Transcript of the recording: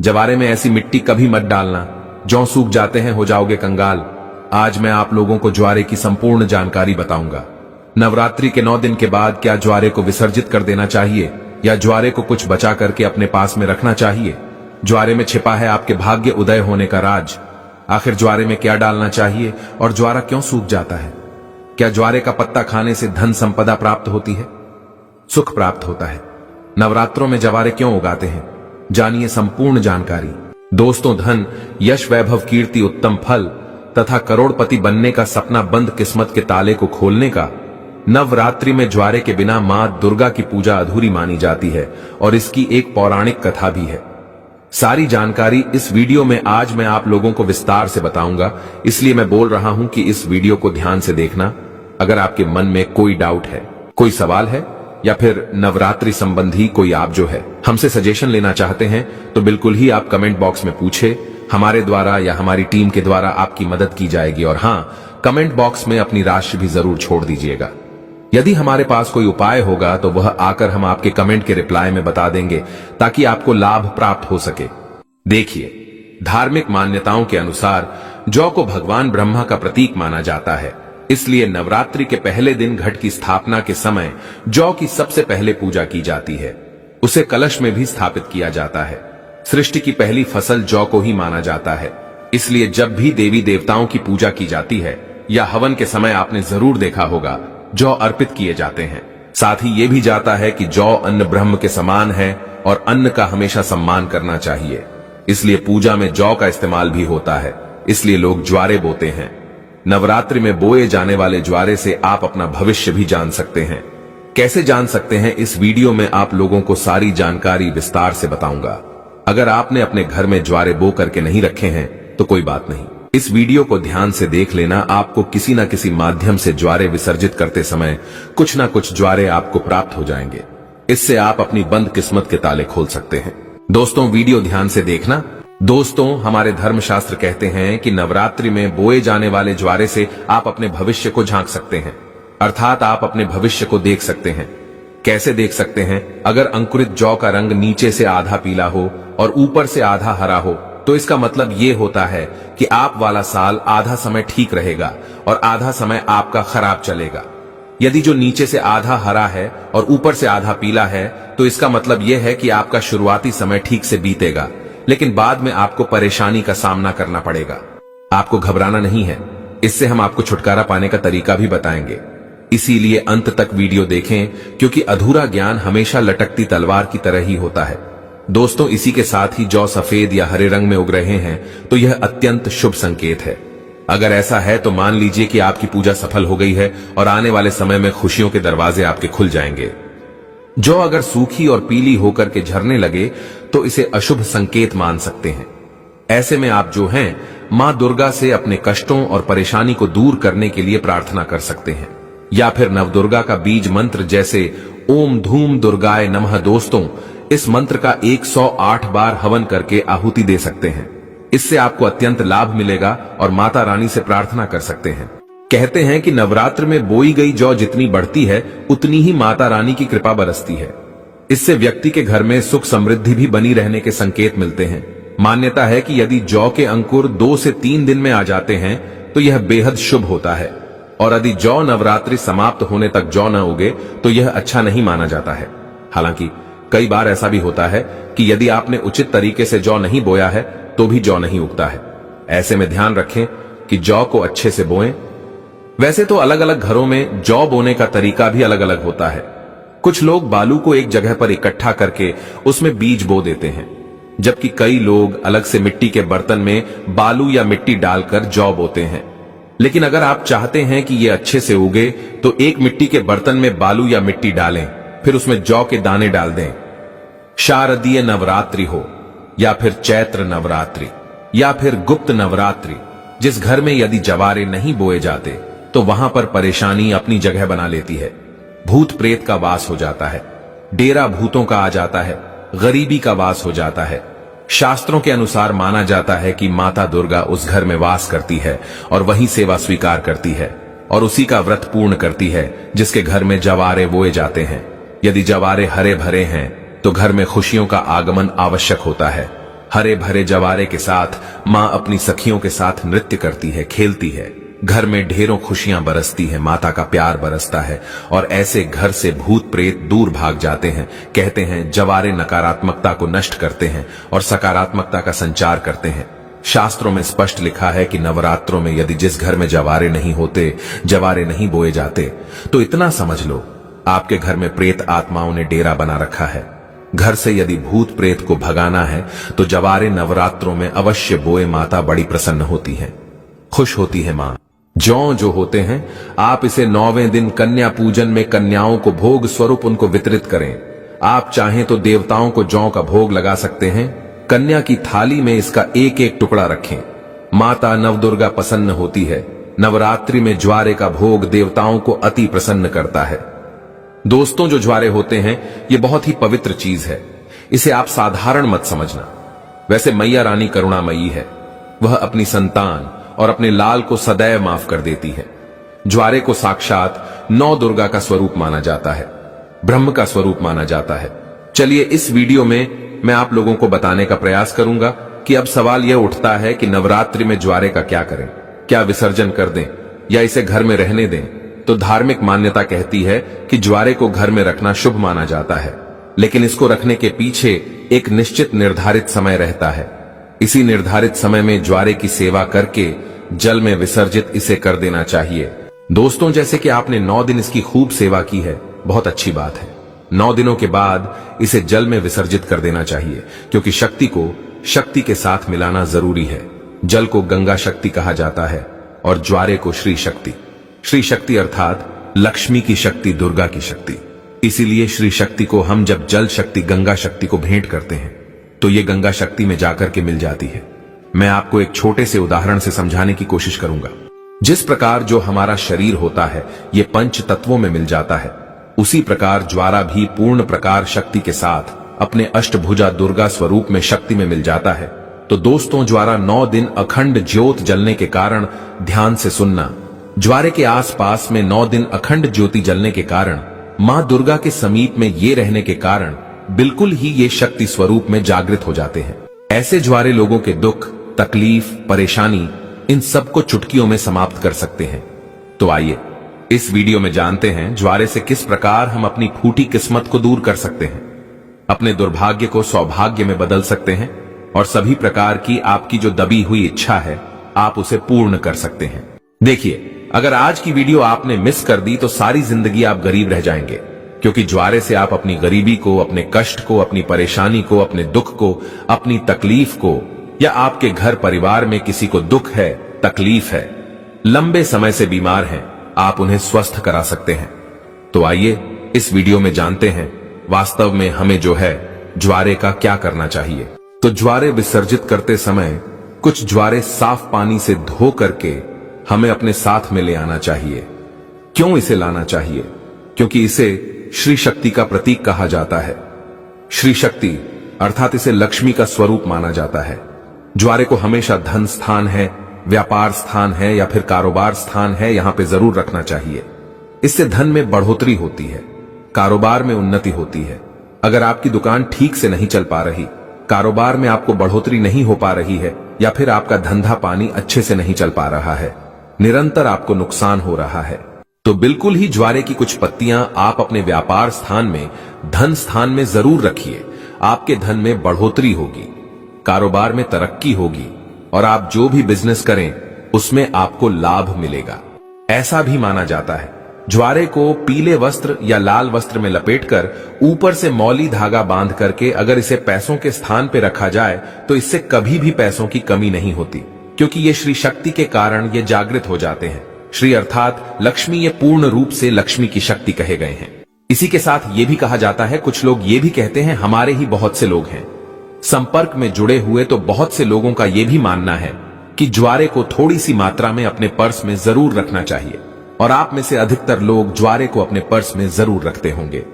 जवारे में ऐसी मिट्टी कभी मत डालना, जौ सूख जाते हैं, हो जाओगे कंगाल। आज मैं आप लोगों को ज्वारे की संपूर्ण जानकारी बताऊंगा। नवरात्रि के 9 दिन के बाद क्या ज्वारे को विसर्जित कर देना चाहिए या ज्वारे को कुछ बचा करके अपने पास में रखना चाहिए? ज्वारे में छिपा है आपके भाग्य उदय होने का राज। आखिर ज्वारे में क्या डालना चाहिए और ज्वारा क्यों सूख जाता है? क्या ज्वारे का पत्ता खाने से धन संपदा प्राप्त होती है, सुख प्राप्त होता है? नवरात्रों में ज्वारे क्यों उगाते हैं, जानिए संपूर्ण जानकारी। दोस्तों, धन, यश, वैभव, कीर्ति, उत्तम फल तथा करोड़पति बनने का सपना बंद किस्मत के ताले को खोलने का नवरात्रि में ज्वारे के बिना मां दुर्गा की पूजा अधूरी मानी जाती है और इसकी एक पौराणिक कथा भी है। सारी जानकारी इस वीडियो में आज मैं आप लोगों को विस्तार से बताऊंगा, इसलिए मैं बोल रहा हूं कि इस वीडियो को ध्यान से देखना। अगर आपके मन में कोई डाउट है, कोई सवाल है या फिर नवरात्रि संबंधी कोई आप जो है हमसे सजेशन लेना चाहते हैं तो बिल्कुल ही आप कमेंट बॉक्स में पूछे, हमारे द्वारा या हमारी टीम के द्वारा आपकी मदद की जाएगी। और हां, कमेंट बॉक्स में अपनी राशि भी जरूर छोड़ दीजिएगा। यदि हमारे पास कोई उपाय होगा तो वह आकर हम आपके कमेंट के रिप्लाई में बता देंगे ताकि आपको लाभ प्राप्त हो सके। देखिए, धार्मिक मान्यताओं के अनुसार जौ को भगवान ब्रह्मा का प्रतीक माना जाता है, इसलिए नवरात्रि के पहले दिन घट की स्थापना के समय जौ की सबसे पहले पूजा की जाती है। उसे कलश में भी स्थापित किया जाता है। सृष्टि की पहली फसल जौ को ही माना जाता है, इसलिए जब भी देवी देवताओं की पूजा की जाती है या हवन के समय आपने जरूर देखा होगा जौ अर्पित किए जाते हैं। साथ ही ये भी जाता है कि जौ अन्न ब्रह्म के समान है और अन्न का हमेशा सम्मान करना चाहिए, इसलिए पूजा में जौ का इस्तेमाल भी होता है, इसलिए लोग ज्वारे बोते हैं। नवरात्रि में बोए जाने वाले ज्वारे से आप अपना भविष्य भी जान सकते हैं। कैसे जान सकते हैं, इस वीडियो में आप लोगों को सारी जानकारी विस्तार से बताऊंगा। अगर आपने अपने घर में ज्वारे बो करके नहीं रखे हैं तो कोई बात नहीं, इस वीडियो को ध्यान से देख लेना। आपको किसी न किसी माध्यम से ज्वारे विसर्जित करते समय कुछ ना कुछ ज्वारे आपको प्राप्त हो जाएंगे। इससे आप अपनी बंद किस्मत के ताले खोल सकते हैं। दोस्तों, वीडियो ध्यान से देखना। दोस्तों, हमारे धर्मशास्त्र कहते हैं कि नवरात्रि में बोए जाने वाले ज्वारे से आप अपने भविष्य को झांक सकते हैं, अर्थात आप अपने भविष्य को देख सकते हैं। कैसे देख सकते हैं? अगर अंकुरित जौ का रंग नीचे से आधा पीला हो और ऊपर से आधा हरा हो तो इसका मतलब ये होता है कि आप वाला साल आधा समय ठीक रहेगा और आधा समय आपका खराब चलेगा। यदि जो नीचे से आधा हरा है और ऊपर से आधा पीला है तो इसका मतलब यह है कि आपका शुरुआती समय ठीक से बीतेगा, लेकिन बाद में आपको परेशानी का सामना करना पड़ेगा। आपको घबराना नहीं है, इससे हम आपको छुटकारा पाने का तरीका भी बताएंगे। इसीलिए अंत तक वीडियो देखें, क्योंकि अधूरा ज्ञान हमेशा लटकती तलवार की तरह ही होता है। दोस्तों, इसी के साथ ही जौ सफेद या हरे रंग में उग रहे हैं तो यह अत्यंत शुभ संकेत है। अगर ऐसा है तो मान लीजिए कि आपकी पूजा सफल हो गई है और आने वाले समय में खुशियों के दरवाजे आपके खुल जाएंगे। जौ अगर सूखी और पीली होकर के झरने लगे तो इसे अशुभ संकेत मान सकते हैं। ऐसे में आप जो हैं मां दुर्गा से अपने कष्टों और परेशानी को दूर करने के लिए प्रार्थना कर सकते हैं, या फिर नवदुर्गा का बीज मंत्र जैसे ओम धूम दुर्गाय नमः। दोस्तों, इस मंत्र का 108 बार हवन करके आहुति दे सकते हैं। इससे आपको अत्यंत लाभ मिलेगा और माता रानी से प्रार्थना कर सकते हैं। कहते हैं कि नवरात्र में बोई गई जौ जितनी बढ़ती है उतनी ही माता रानी की कृपा बरसती है। इससे व्यक्ति के घर में सुख समृद्धि भी बनी रहने के संकेत मिलते हैं। मान्यता है कि यदि जौ के अंकुर 2 से 3 दिन में आ जाते हैं तो यह बेहद शुभ होता है, और यदि जौ नवरात्रि समाप्त होने तक जौ न उगे तो यह अच्छा नहीं माना जाता है। हालांकि कई बार ऐसा भी होता है कि यदि आपने उचित तरीके से जौ नहीं बोया है तो भी जौ नहीं उगता है। ऐसे में ध्यान रखें कि जौ को अच्छे से बोएं। वैसे तो अलग अलग घरों में जौ बोने का तरीका भी अलग अलग होता है। कुछ लोग बालू को एक जगह पर इकट्ठा करके उसमें बीज बो देते हैं, जबकि कई लोग अलग से मिट्टी के बर्तन में बालू या मिट्टी डालकर जौ बोते हैं। लेकिन अगर आप चाहते हैं कि ये अच्छे से उगे तो एक मिट्टी के बर्तन में बालू या मिट्टी डालें, फिर उसमें जौ के दाने डाल दें। शारदीय नवरात्रि हो या फिर चैत्र नवरात्रि या फिर गुप्त नवरात्रि, जिस घर में यदि जवारे नहीं बोए जाते तो वहां पर परेशानी अपनी जगह बना लेती है। भूत प्रेत का वास हो जाता है, डेरा भूतों का आ जाता है, गरीबी का वास हो जाता है। शास्त्रों के अनुसार माना जाता है कि माता दुर्गा उस घर में वास करती है और वहीं सेवा स्वीकार करती है और उसी का व्रत पूर्ण करती है जिसके घर में जवारे बोए जाते हैं। यदि जवारे हरे भरे हैं तो घर में खुशियों का आगमन आवश्यक होता है। हरे भरे जवारे के साथ माँ अपनी सखियों के साथ नृत्य करती है, खेलती है। घर में ढेरों खुशियां बरसती है, माता का प्यार बरसता है और ऐसे घर से भूत प्रेत दूर भाग जाते हैं। कहते हैं जवारे नकारात्मकता को नष्ट करते हैं और सकारात्मकता का संचार करते हैं। शास्त्रों में स्पष्ट लिखा है कि नवरात्रों में यदि जिस घर में जवारे नहीं होते, जवारे नहीं बोए जाते, तो इतना समझ लो आपके घर में प्रेत आत्माओं ने डेरा बना रखा है। घर से यदि भूत प्रेत को भगाना है तो जवारे नवरात्रों में अवश्य बोए। माता बड़ी प्रसन्न होती है, खुश होती है मां। जौ जो होते हैं, आप इसे 9वें दिन कन्या पूजन में कन्याओं को भोग स्वरूप उनको वितरित करें। आप चाहें तो देवताओं को जौ का भोग लगा सकते हैं। कन्या की थाली में इसका एक एक टुकड़ा रखें। माता नवदुर्गा प्रसन्न होती है। नवरात्रि में ज्वारे का भोग देवताओं को अति प्रसन्न करता है। दोस्तों, जो ज्वारे होते हैं ये बहुत ही पवित्र चीज है, इसे आप साधारण मत समझना। वैसे मैया रानी करुणामयी है, वह अपनी संतान और अपने लाल को सदैव माफ कर देती है। ज्वारे को साक्षात नौ दुर्गा का स्वरूप माना जाता है, ब्रह्म का स्वरूप माना जाता है। चलिए इस वीडियो में मैं आप लोगों को बताने का प्रयास करूंगा कि अब सवाल यह उठता है कि नवरात्रि में ज्वारे का क्या करें, क्या विसर्जन कर दें या इसे घर में रहने दें। तो धार्मिक मान्यता कहती है कि ज्वारे को घर में रखना शुभ माना जाता है, लेकिन इसको रखने के पीछे एक निश्चित निर्धारित समय रहता है। इसी निर्धारित समय में ज्वारे की सेवा करके जल में विसर्जित इसे कर देना चाहिए। दोस्तों, जैसे कि आपने 9 दिन इसकी खूब सेवा की है, बहुत अच्छी बात है। 9 दिनों के बाद इसे जल में विसर्जित कर देना चाहिए, क्योंकि शक्ति को शक्ति के साथ मिलाना जरूरी है। जल को गंगा शक्ति कहा जाता है और ज्वारे को श्री शक्ति। श्री शक्ति अर्थात लक्ष्मी की शक्ति, दुर्गा की शक्ति। इसीलिए श्री शक्ति को हम जब जल शक्ति गंगा शक्ति को भेंट करते हैं तो ये गंगा शक्ति में जाकर के मिल जाती है। मैं आपको एक छोटे से उदाहरण से समझाने की कोशिश करूंगा। जिस प्रकार जो हमारा शरीर होता है ये 5 तत्वों में मिल जाता है, उसी प्रकार ज्वारा भी पूर्ण प्रकार शक्ति के साथ अपने अष्टभुजा दुर्गा स्वरूप में शक्ति में मिल जाता है। तो दोस्तों, ज्वारा 9 दिन अखंड ज्योत जलने के कारण, ध्यान से सुनना, ज्वारे के आसपास में 9 दिन अखंड ज्योति जलने के कारण, मां दुर्गा के समीप में ये रहने के कारण बिल्कुल ही ये शक्ति स्वरूप में जागृत हो जाते हैं। ऐसे ज्वारे लोगों के दुख, तकलीफ, परेशानी, इन सबको चुटकियों में समाप्त कर सकते हैं। तो आइए इस वीडियो में जानते हैं ज्वारे से किस प्रकार हम अपनी फूटी किस्मत को दूर कर सकते हैं, अपने दुर्भाग्य को सौभाग्य में बदल सकते हैं और सभी प्रकार की आपकी जो दबी हुई इच्छा है आप उसे पूर्ण कर सकते हैं। देखिए, अगर आज की वीडियो आपने मिस कर दी तो सारी जिंदगी आप गरीब रह जाएंगे, क्योंकि ज्वारे से आप अपनी गरीबी को, अपने कष्ट को, अपनी परेशानी को, अपने दुख को, अपनी तकलीफ को, या आपके घर परिवार में किसी को दुख है, तकलीफ है, लंबे समय से बीमार हैं, आप उन्हें स्वस्थ करा सकते हैं। तो आइए इस वीडियो में जानते हैं वास्तव में हमें जो है ज्वारे का क्या करना चाहिए। तो ज्वारे विसर्जित करते समय कुछ ज्वारे साफ पानी से धो करके हमें अपने साथ में ले आना चाहिए। क्यों इसे लाना चाहिए? क्योंकि इसे श्री शक्ति का प्रतीक कहा जाता है। श्री शक्ति अर्थात इसे लक्ष्मी का स्वरूप माना जाता है। ज्वारे को हमेशा धन स्थान है, व्यापार स्थान है या फिर कारोबार स्थान है, यहां पे जरूर रखना चाहिए। इससे धन में बढ़ोतरी होती है, कारोबार में उन्नति होती है। अगर आपकी दुकान ठीक से नहीं चल पा रही, कारोबार में आपको बढ़ोतरी नहीं हो पा रही है, या फिर आपका धंधा पानी अच्छे से नहीं चल पा रहा है, निरंतर आपको नुकसान हो रहा है, तो बिल्कुल ही ज्वारे की कुछ पत्तियां आप अपने व्यापार स्थान में, धन स्थान में जरूर रखिए। आपके धन में बढ़ोतरी होगी, कारोबार में तरक्की होगी और आप जो भी बिजनेस करें उसमें आपको लाभ मिलेगा। ऐसा भी माना जाता है ज्वारे को पीले वस्त्र या लाल वस्त्र में लपेटकर ऊपर से मौली धागा बांध करके अगर इसे पैसों के स्थान पर रखा जाए तो इससे कभी भी पैसों की कमी नहीं होती, क्योंकि ये श्री शक्ति के कारण ये जागृत हो जाते हैं। श्री अर्थात लक्ष्मी, ये पूर्ण रूप से लक्ष्मी की शक्ति कहे गए हैं। इसी के साथ ये भी कहा जाता है, कुछ लोग ये भी कहते हैं, हमारे ही बहुत से लोग हैं संपर्क में जुड़े हुए, तो बहुत से लोगों का यह भी मानना है कि ज्वारे को थोड़ी सी मात्रा में अपने पर्स में जरूर रखना चाहिए, और आप में से अधिकतर लोग ज्वारे को अपने पर्स में जरूर रखते होंगे।